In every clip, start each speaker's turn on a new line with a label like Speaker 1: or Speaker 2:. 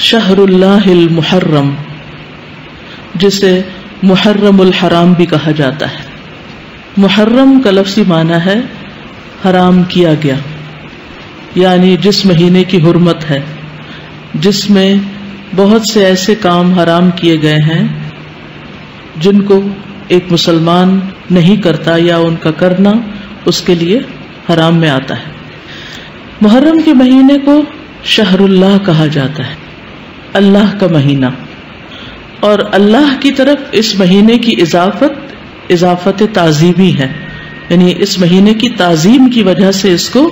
Speaker 1: شہر اللہ المحرم، جسے محرم الحرام بھی کہا جاتا ہے۔ محرم کا لفظی معنی ہے حرام کیا گیا، یعنی جس مہینے کی حرمت ہے، جس میں بہت سے ایسے کام حرام کیے گئے ہیں جن کو ایک مسلمان نہیں کرتا یا ان کا کرنا اس کے لیے حرام میں آتا ہے۔ محرم کے مہینے کو شہر اللہ کہا جاتا ہے، اللہ کا مہینہ، اور اللہ کی طرف اس مہینے کی اضافت تعظیمی ہے، یعنی اس مہینے کی تعظیم کی وجہ سے اس کو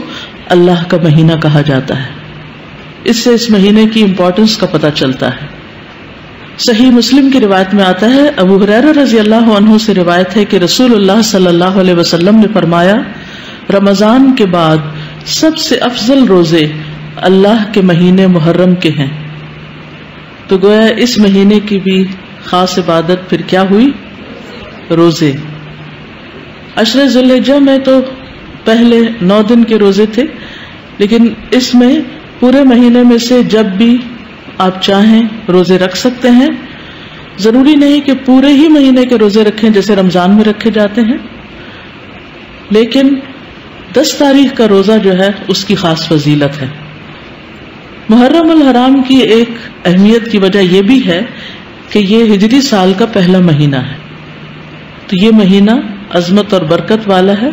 Speaker 1: اللہ کا مہینہ کہا جاتا ہے۔ اس سے اس مہینے کی امپورٹنس کا پتہ چلتا ہے۔ صحیح مسلم کی روایت میں آتا ہے، ابو ہریرہ رضی اللہ عنہ سے روایت ہے کہ رسول اللہ صلی اللہ علیہ وسلم نے فرمایا، رمضان کے بعد سب سے افضل روزے اللہ کے مہینے محرم کے ہیں۔ تو گویا اس مہینے کی بھی خاص عبادت پھر کیا ہوئی؟ روزے۔ عشر ذی الحجہ میں تو پہلے 9 دن کے روزے تھے، لیکن اس میں پورے مہینے میں سے جب بھی آپ چاہیں روزے رکھ سکتے ہیں۔ ضروری نہیں کہ پورے ہی مہینے کے روزے رکھیں جیسے رمضان میں رکھے جاتے ہیں، لیکن 10 تاریخ کا روزہ جو ہے اس کی خاص فضیلت ہے۔ محرم الحرام کی ایک اہمیت کی وجہ یہ بھی ہے کہ یہ ہجری سال کا پہلا مہینہ ہے، تو یہ مہینہ عظمت اور برکت والا ہے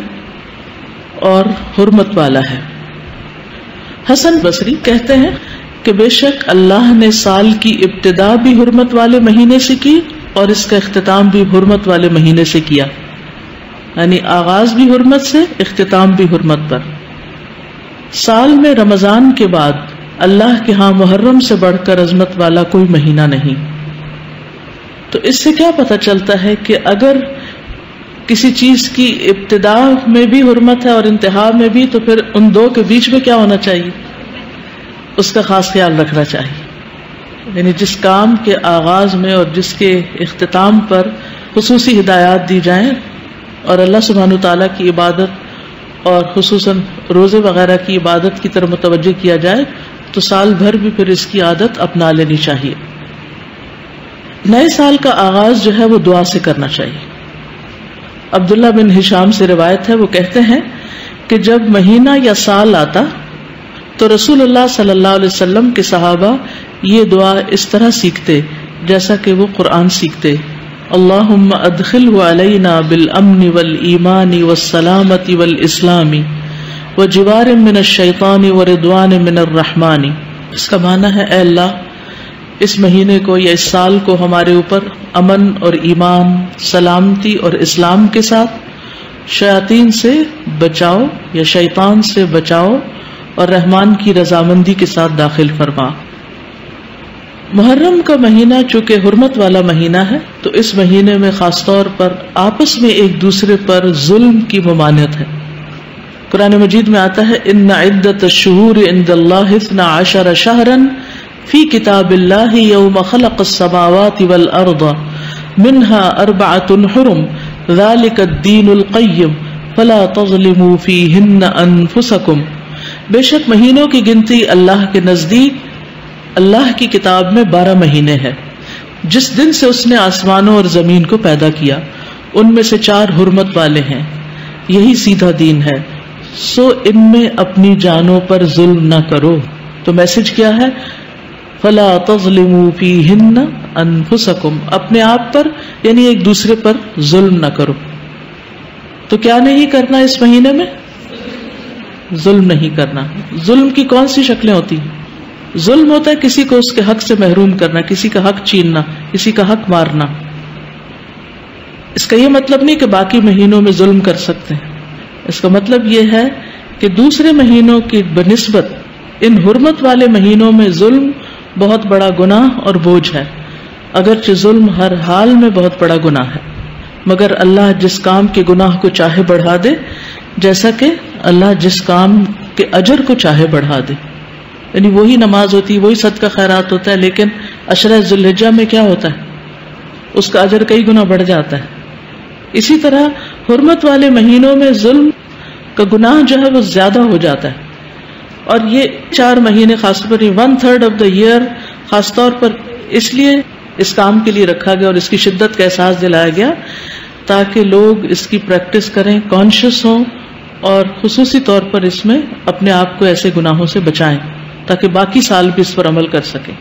Speaker 1: اور حرمت والا ہے۔ حسن بصری کہتے ہیں کہ بے شک اللہ نے سال کی ابتدا بھی حرمت والے مہینے سے کی اور اس کا اختتام بھی حرمت والے مہینے سے کیا، یعنی آغاز بھی حرمت سے، اختتام بھی حرمت پر۔ سال میں رمضان کے بعد اللہ کے ہاں محرم سے بڑھ کر عظمت والا کوئی مہینہ نہیں۔ تو اس سے کیا پتہ چلتا ہے کہ اگر کسی چیز کی ابتدا میں بھی حرمت ہے اور انتہا میں بھی، تو پھر ان دو کے بیچ میں کیا ہونا چاہیے؟ اس کا خاص خیال رکھنا چاہیے، یعنی جس کام کے آغاز میں اور جس کے اختتام پر خصوصی ہدایات دی جائیں اور اللہ سبحانہ تعالیٰ کی عبادت اور خصوصاً روزے وغیرہ کی عبادت کی طرف متوجہ کیا جائے تو سال بھر بھی پھر اس کی عادت اپنا لینی چاہیے۔ نئے سال کا آغاز جو ہے وہ دعا سے کرنا چاہیے۔ عبداللہ بن ہشام سے روایت ہے، وہ کہتے ہیں کہ جب مہینہ یا سال آتا تو رسول اللہ صلی اللہ علیہ وسلم کے صحابہ یہ دعا اس طرح سیکھتے جیسا کہ وہ قرآن سیکھتے، اللہم ادخلہ علینا بالامن والایمان والسلامت والاسلام وجوار من الشیطان ورضوان من الرحمن۔ اس کا معنی ہے، اے اللہ اس مہینے کو یا اس سال کو ہمارے اوپر امن اور ایمان، سلامتی اور اسلام کے ساتھ، شیاطین سے بچاؤ یا شیطان سے بچاؤ اور رحمان کی رضامندی کے ساتھ داخل فرما۔ محرم کا مہینہ چونکہ حرمت والا مہینہ ہے تو اس مہینے میں خاص طور پر آپس میں ایک دوسرے پر ظلم کی ممانعت ہے۔ قرآن مجید میں آتا ہے، ان عدت الشہور عند اللہ 12 شہرا فی کتاب اللہ یوم خلق السماوات والارض منها 4 حرم ذلك الدین القیم فلا تظلموا فیہن انفسکم۔ بے شک مہینوں کی گنتی اللہ کے نزدیک اللہ کی کتاب میں 12 مہینے ہے، جس دن سے اس نے آسمانوں اور زمین کو پیدا کیا، ان میں سے 4 حرمت والے ہیں، یہی سیدھا دین ہے، سو ان میں اپنی جانوں پر ظلم نہ کرو۔ تو میسج کیا ہے؟ فلا تظلموا فیہن انفسکم، اپنے آپ پر یعنی ایک دوسرے پر ظلم نہ کرو۔ تو کیا نہیں کرنا اس مہینے میں؟ ظلم نہیں کرنا۔ ظلم کی کون سی شکلیں ہوتی ہیں؟ ظلم ہوتا ہے کسی کو اس کے حق سے محروم کرنا، کسی کا حق چھیننا، کسی کا حق مارنا۔ اس کا یہ مطلب نہیں کہ باقی مہینوں میں ظلم کر سکتے ہیں، اس کا مطلب یہ ہے کہ دوسرے مہینوں کی بنسبت ان حرمت والے مہینوں میں ظلم بہت بڑا گناہ اور بوجھ ہے، اگرچہ ظلم ہر حال میں بہت بڑا گناہ ہے، مگر اللہ جس کام کے گناہ کو چاہے بڑھا دے، جیسا کہ اللہ جس کام کے اجر کو چاہے بڑھا دے۔ یعنی وہی نماز ہوتی ہے، وہی صدقہ خیرات ہوتا ہے، لیکن عشرہ ذی الحجہ میں کیا ہوتا ہے؟ اس کا اجر کئی گنا بڑھ جاتا ہے۔ اسی طرح حرمت والے مہینوں میں ظلم کا گناہ جو ہے وہ زیادہ ہو جاتا ہے، اور یہ 4 مہینے خاص طور پر 1/3 آف دا ایئر خاص طور پر اس لیے اس کام کے لیے رکھا گیا اور اس کی شدت کا احساس دلایا گیا تاکہ لوگ اس کی پریکٹس کریں، کانشیس ہوں، اور خصوصی طور پر اس میں اپنے آپ کو ایسے گناہوں سے بچائیں تاکہ باقی سال بھی اس پر عمل کر سکیں.